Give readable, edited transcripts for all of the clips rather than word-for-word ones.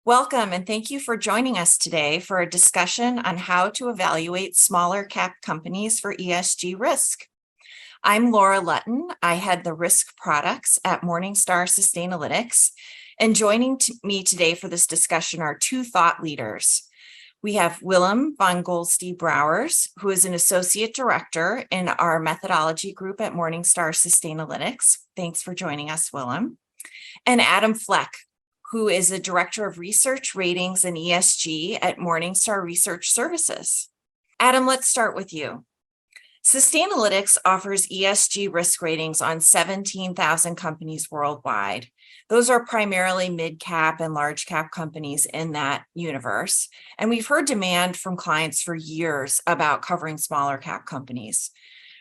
Welcome, and thank you for joining us today for a discussion on how to evaluate smaller cap companies for ESG risk. I'm Laura Lutton. I head the risk products at Morningstar Sustainalytics, and joining me today for this discussion are two thought leaders. We have Willem van Golstee-Brouwers, who is an associate director in our methodology group at Morningstar Sustainalytics. Thanks for joining us, Willem. And Adam Fleck, who is the Director of Research, Ratings, and ESG at Morningstar Research Services. Adam, let's start with you. Sustainalytics offers ESG risk ratings on 17,000 companies worldwide. Those are primarily mid-cap and large-cap companies in that universe. And we've heard demand from clients for years about covering smaller cap companies.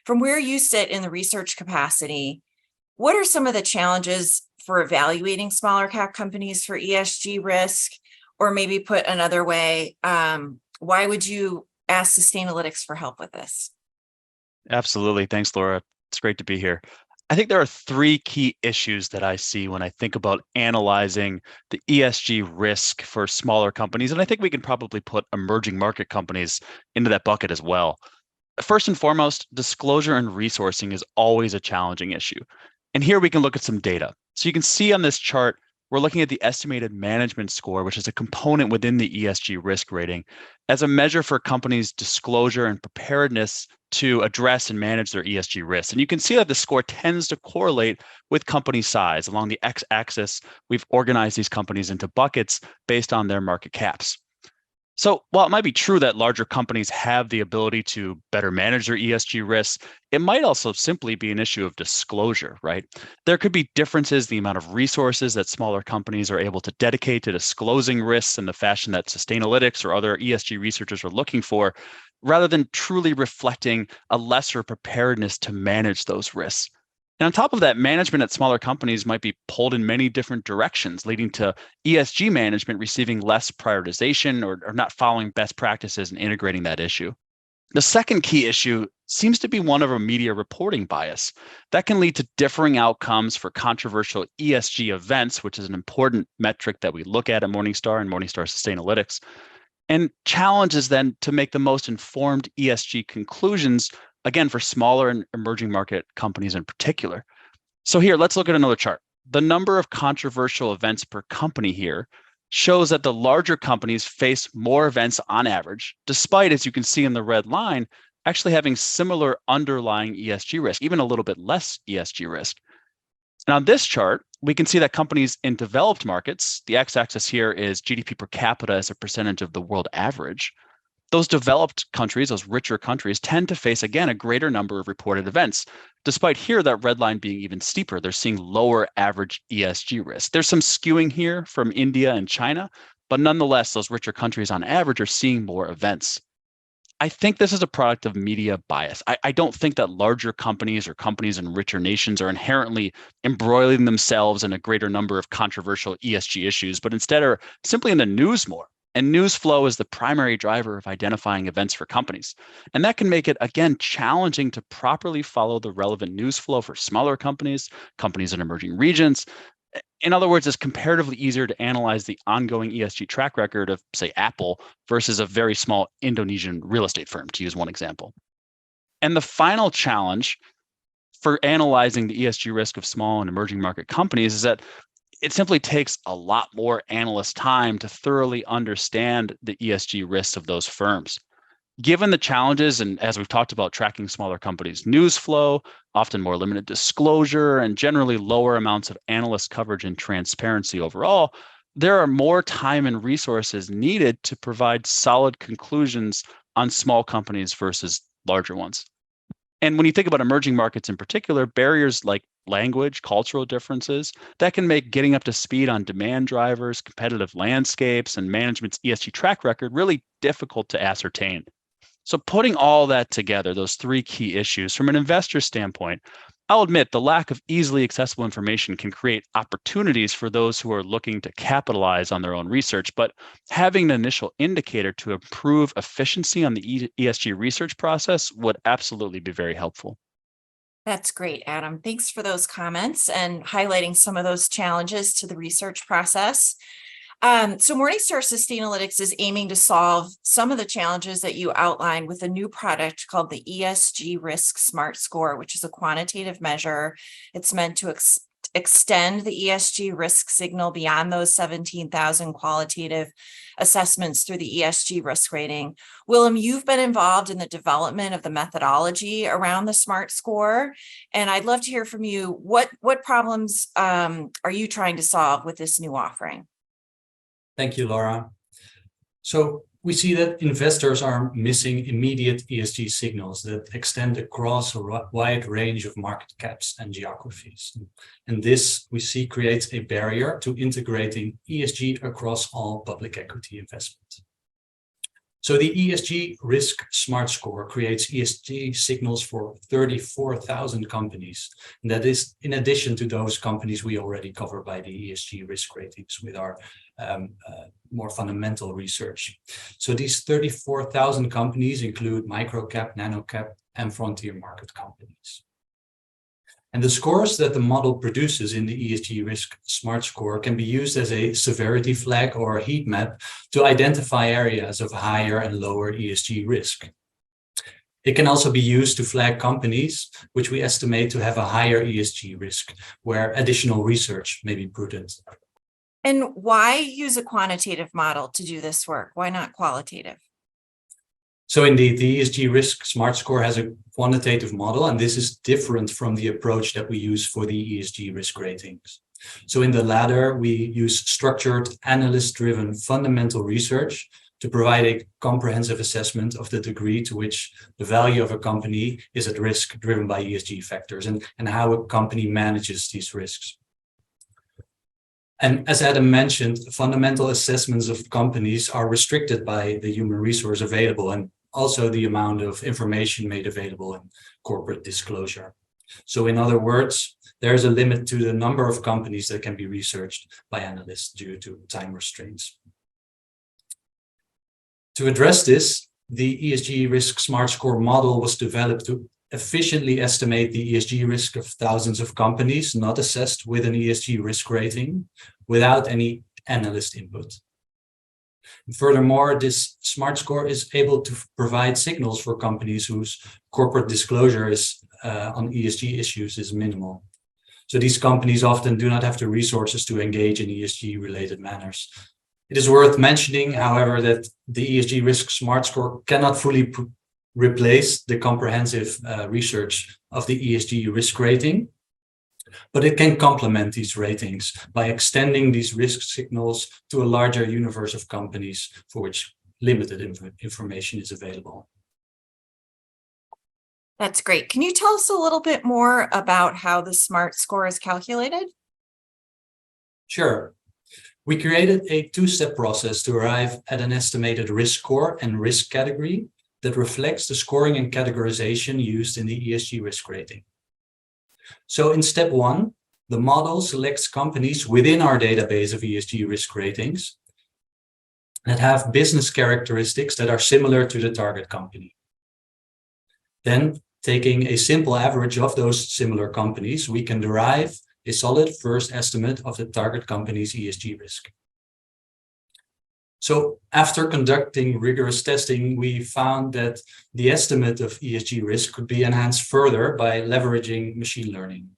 From where you sit in the research capacity, what are some of the challenges for evaluating smaller cap companies for ESG risk? Or maybe put another way, why would you ask Sustainalytics for help with this? Absolutely. Thanks, Laura. It's great to be here. I think there are three key issues that I see when I think about analyzing the ESG risk for smaller companies. And I think we can probably put emerging market companies into that bucket as well. First and foremost, disclosure and resourcing is always a challenging issue. And here we can look at some data. So you can see on this chart, we're looking at the estimated management score, which is a component within the ESG risk rating, as a measure for companies' disclosure and preparedness to address and manage their ESG risks. And you can see that the score tends to correlate with company size. Along the x-axis, we've organized these companies into buckets based on their market caps. So while it might be true that larger companies have the ability to better manage their ESG risks, it might also simply be an issue of disclosure, right? There could be differences in the amount of resources that smaller companies are able to dedicate to disclosing risks in the fashion that Sustainalytics or other ESG researchers are looking for, rather than truly reflecting a lesser preparedness to manage those risks. And on top of that, management at smaller companies might be pulled in many different directions, leading to ESG management receiving less prioritization or not following best practices and integrating that issue. The second key issue seems to be one of a media reporting bias. That can lead to differing outcomes for controversial ESG events, which is an important metric that we look at Morningstar and Morningstar Sustainalytics, and challenges then to make the most informed ESG conclusions, again, for smaller and emerging market companies in particular. So here, let's look at another chart. The number of controversial events per company here shows that the larger companies face more events on average, despite, as you can see in the red line, actually having similar underlying ESG risk, even a little bit less ESG risk. And on this chart, we can see that companies in developed markets, the x-axis here is GDP per capita as a percentage of the world average. Those developed countries, those richer countries, tend to face, again, a greater number of reported events. Despite here, that red line being even steeper, they're seeing lower average ESG risk. There's some skewing here from India and China, but nonetheless, those richer countries on average are seeing more events. I think this is a product of media bias. I don't think that larger companies or companies in richer nations are inherently embroiling themselves in a greater number of controversial ESG issues, but instead are simply in the news more. And news flow is the primary driver of identifying events for companies. And that can make it, again, challenging to properly follow the relevant news flow for smaller companies, companies in emerging regions. In other words, it's comparatively easier to analyze the ongoing ESG track record of, say, Apple versus a very small Indonesian real estate firm, to use one example. And the final challenge for analyzing the ESG risk of small and emerging market companies is that it simply takes a lot more analyst time to thoroughly understand the ESG risks of those firms. Given the challenges, and as we've talked about, tracking smaller companies' news flow, often more limited disclosure, and generally lower amounts of analyst coverage and transparency overall, there are more time and resources needed to provide solid conclusions on small companies versus larger ones. And when you think about emerging markets in particular, barriers like language, cultural differences, that can make getting up to speed on demand drivers, competitive landscapes, and management's ESG track record really difficult to ascertain. So putting all that together, those three key issues, from an investor standpoint, I'll admit the lack of easily accessible information can create opportunities for those who are looking to capitalize on their own research, but having an initial indicator to improve efficiency on the ESG research process would absolutely be very helpful. That's great, Adam. Thanks for those comments and highlighting some of those challenges to the research process. So Morningstar Sustainalytics is aiming to solve some of the challenges that you outlined with a new product called the ESG Risk Smart Score, which is a quantitative measure. It's meant to extend the ESG risk signal beyond those 17,000 qualitative assessments through the ESG risk rating. Willem, you've been involved in the development of the methodology around the SMART score, and I'd love to hear from you. What problems are you trying to solve with this new offering? Thank you, Laura. So we see that investors are missing immediate ESG signals that extend across a wide range of market caps and geographies. And this, we see, creates a barrier to integrating ESG across all public equity investments. So the ESG Risk Smart Score creates ESG signals for 34,000 companies. And that is in addition to those companies we already cover by the ESG risk ratings with our more fundamental research. So these 34,000 companies include microcap, nanocap, and frontier market companies. And the scores that the model produces in the ESG Risk Smart Score can be used as a severity flag or a heat map to identify areas of higher and lower ESG risk. It can also be used to flag companies which we estimate to have a higher ESG risk, where additional research may be prudent. And why use a quantitative model to do this work? Why not qualitative? So indeed, the ESG Risk Smart Score has a quantitative model, and this is different from the approach that we use for the ESG risk ratings. So in the latter, we use structured, analyst-driven fundamental research to provide a comprehensive assessment of the degree to which the value of a company is at risk driven by ESG factors and how a company manages these risks. And as Adam mentioned, fundamental assessments of companies are restricted by the human resource available and also the amount of information made available in corporate disclosure. So in other words, there is a limit to the number of companies that can be researched by analysts due to time restraints. To address this, the ESG Risk Smart Score model was developed to efficiently estimate the ESG risk of thousands of companies not assessed with an ESG risk rating without any analyst input. Furthermore, this smart score is able to provide signals for companies whose corporate disclosure on ESG issues is minimal. So these companies often do not have the resources to engage in ESG related matters. It is worth mentioning, however, that the ESG Risk Smart Score cannot fully replace the comprehensive research of the ESG risk rating, but it can complement these ratings by extending these risk signals to a larger universe of companies for which limited information is available. That's great. Can you tell us a little bit more about how the SMART score is calculated? Sure. We created a two-step process to arrive at an estimated risk score and risk category that reflects the scoring and categorization used in the ESG risk rating. So in step one, the model selects companies within our database of ESG risk ratings that have business characteristics that are similar to the target company. Then, taking a simple average of those similar companies, we can derive a solid first estimate of the target company's ESG risk. So after conducting rigorous testing, we found that the estimate of ESG risk could be enhanced further by leveraging machine learning.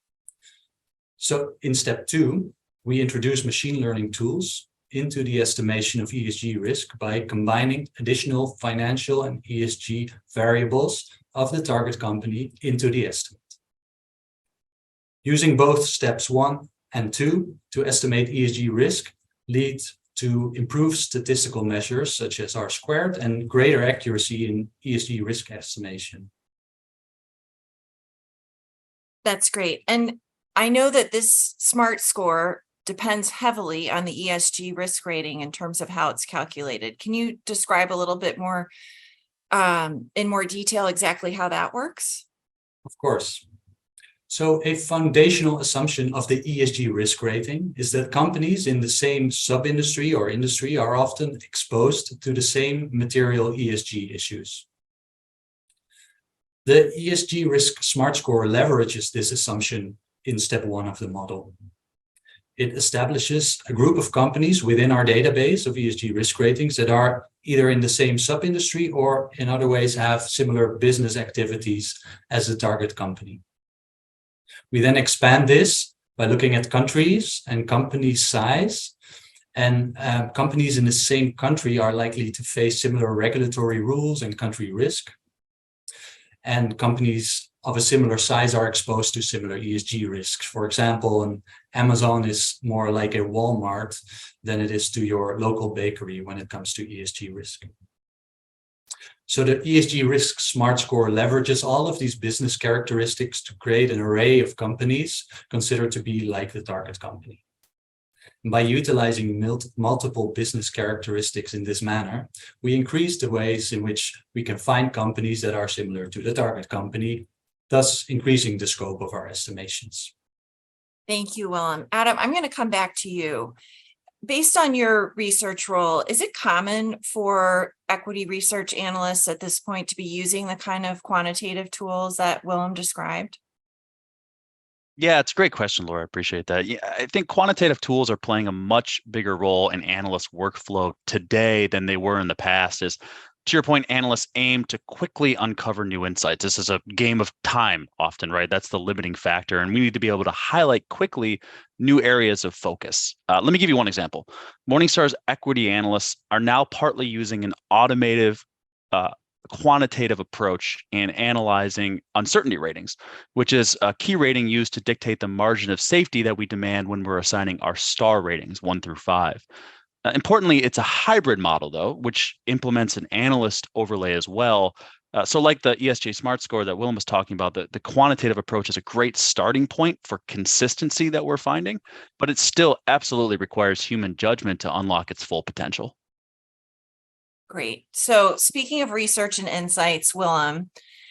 So in step two, we introduce machine learning tools into the estimation of ESG risk by combining additional financial and ESG variables of the target company into the estimate. Using both steps 1 and 2 to estimate ESG risk leads to improved statistical measures such as R-squared and greater accuracy in ESG risk estimation. That's great. And I know that this SMART score depends heavily on the ESG risk rating in terms of how it's calculated. Can you describe a little bit more in more detail exactly how that works? Of course. So a foundational assumption of the ESG risk rating is that companies in the same sub-industry or industry are often exposed to the same material ESG issues. The ESG risk smart score leverages this assumption in step 1 of the model. It establishes a group of companies within our database of ESG risk ratings that are either in the same sub-industry or in other ways have similar business activities as the target company. We then expand this by looking at countries and company size. And companies in the same country are likely to face similar regulatory rules and country risk. And companies of a similar size are exposed to similar ESG risks. For example, Amazon is more like a Walmart than it is to your local bakery when it comes to ESG risk. So the ESG Risk Smart Score leverages all of these business characteristics to create an array of companies considered to be like the target company. And by utilizing multiple business characteristics in this manner, we increase the ways in which we can find companies that are similar to the target company, thus increasing the scope of our estimations. Thank you, Willem. Adam, I'm going to come back to you. Based on your research role, is it common for equity research analysts at this point to be using the kind of quantitative tools that Willem described? Yeah, it's a great question, Laura. I appreciate that. Yeah, I think quantitative tools are playing a much bigger role in analyst workflow today than they were in the past. As to your point, analysts aim to quickly uncover new insights. This is a game of time often, right? That's the limiting factor. And we need to be able to highlight quickly new areas of focus. Let me give you one example. Morningstar's equity analysts are now partly using an automated quantitative approach in analyzing uncertainty ratings, which is a key rating used to dictate the margin of safety that we demand when we're assigning our star ratings 1 through 5. Importantly, it's a hybrid model, though, which implements an analyst overlay as well. So like the ESG Smart Score that Willem was talking about, the quantitative approach is a great starting point for consistency that we're finding, but it still absolutely requires human judgment to unlock its full potential. Great. So speaking of research and insights, Willem,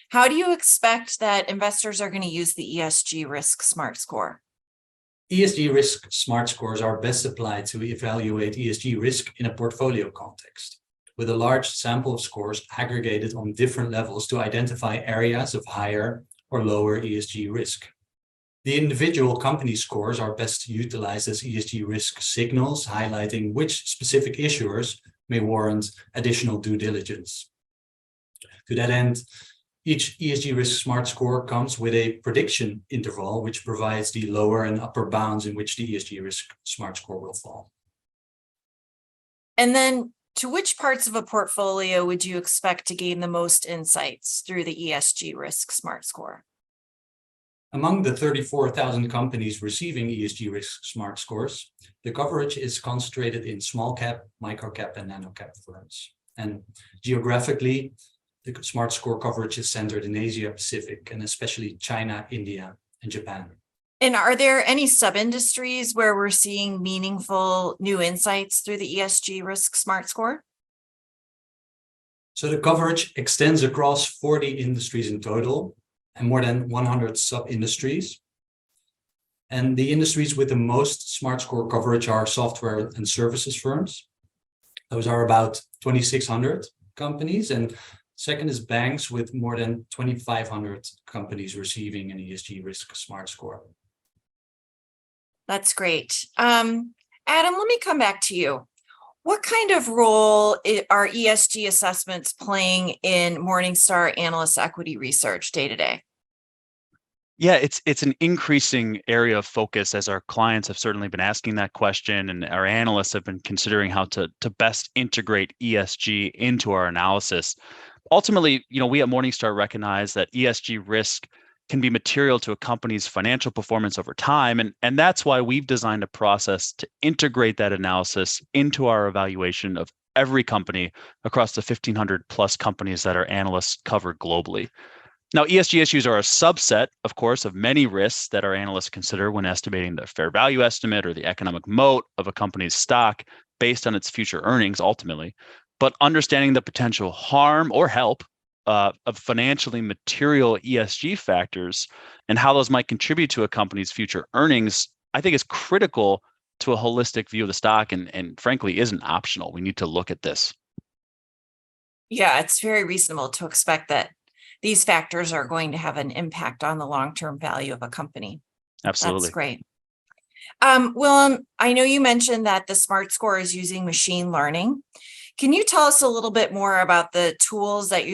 how do you expect that investors are going to use the ESG Risk Smart Score? ESG Risk Smart Scores are best applied to evaluate ESG risk in a portfolio context, with a large sample of scores aggregated on different levels to identify areas of higher or lower ESG risk. The individual company scores are best utilized as ESG risk signals, highlighting which specific issuers may warrant additional due diligence. To that end, each ESG Risk Smart Score comes with a prediction interval, which provides the lower and upper bounds in which the ESG Risk Smart Score will fall. And then to which parts of a portfolio would you expect to gain the most insights through the ESG Risk Smart Score? Among the 34,000 companies receiving ESG Risk Smart Scores, the coverage is concentrated in small cap, micro cap, and nano cap firms. And geographically, the Smart Score coverage is centered in Asia Pacific, and especially China, India, and Japan. And are there any sub-industries where we're seeing meaningful new insights through the ESG Risk Smart Score? So the coverage extends across 40 industries in total, and more than 100 sub-industries. And the industries with the most Smart Score coverage are software and services firms. Those are about 2,600 companies. And second is banks, with more than 2,500 companies receiving an ESG Risk Smart Score. That's great. Adam, let me come back to you. What kind of role are ESG assessments playing in Morningstar analyst equity research day to day? Yeah, it's an increasing area of focus as our clients have certainly been asking that question, and our analysts have been considering how to best integrate ESG into our analysis. Ultimately, we at Morningstar recognize that ESG risk can be material to a company's financial performance over time, and that's why we've designed a process to integrate that analysis into our evaluation of every company across the 1,500 plus companies that our analysts cover globally. Now, ESG issues are a subset, of course, of many risks that our analysts consider when estimating the fair value estimate or the economic moat of a company's stock based on its future earnings, ultimately. But understanding the potential harm or help of financially material ESG factors and how those might contribute to a company's future earnings, I think is critical to a holistic view of the stock, and frankly, isn't optional. We need to look at this. Yeah, it's very reasonable to expect that these factors are going to have an impact on the long-term value of a company. Absolutely. That's great. Willem, I know you mentioned that the SMART score is using machine learning. Can you tell us a little bit more about the tools that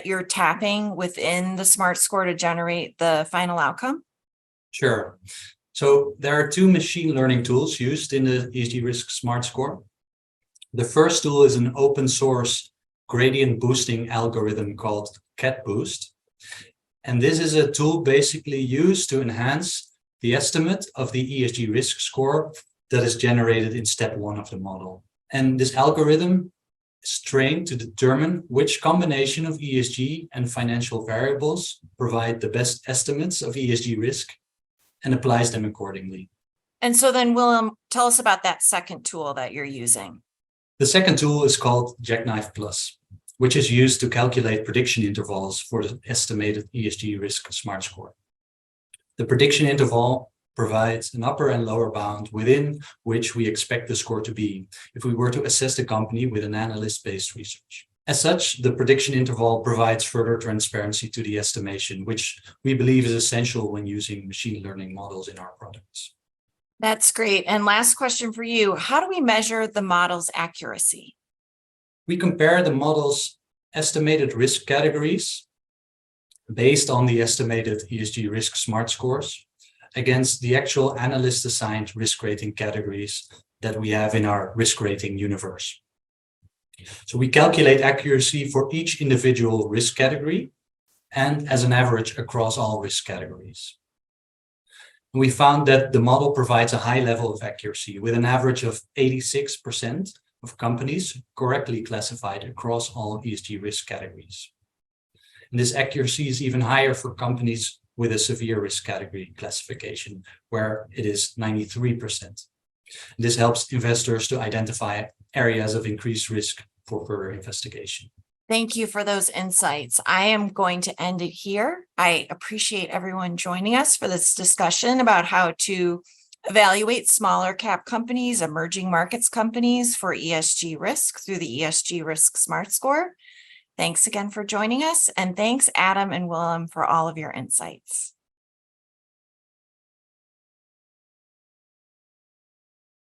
you're tapping within the SMART score to generate the final outcome? Sure. So there are two machine learning tools used in the ESG Risk SMART score. The first tool is an open source gradient boosting algorithm called CatBoost. And this is a tool basically used to enhance the estimate of the ESG risk score that is generated in step 1 of the model. And this algorithm is trained to determine which combination of ESG and financial variables provide the best estimates of ESG risk and applies them accordingly. And so then, Willem, tell us about that second tool that you're using. The second tool is called Jackknife Plus, which is used to calculate prediction intervals for the estimated ESG risk SMART score. The prediction interval provides an upper and lower bound within which we expect the score to be if we were to assess the company with an analyst-based research. As such, the prediction interval provides further transparency to the estimation, which we believe is essential when using machine learning models in our products. That's great. And last question for you, how do we measure the model's accuracy? We compare the model's estimated risk categories based on the estimated ESG risk SMART scores against the actual analyst-assigned risk rating categories that we have in our risk rating universe. So we calculate accuracy for each individual risk category and as an average across all risk categories. We found that the model provides a high level of accuracy with an average of 86% of companies correctly classified across all ESG risk categories. And this accuracy is even higher for companies with a severe risk category classification, where it is 93%. This helps investors to identify areas of increased risk for further investigation. Thank you for those insights. I am going to end it here. I appreciate everyone joining us for this discussion about how to evaluate smaller cap companies, emerging markets companies for ESG risk through the ESG Risk SMART score. Thanks again for joining us, and thanks Adam and Willem for all of your insights.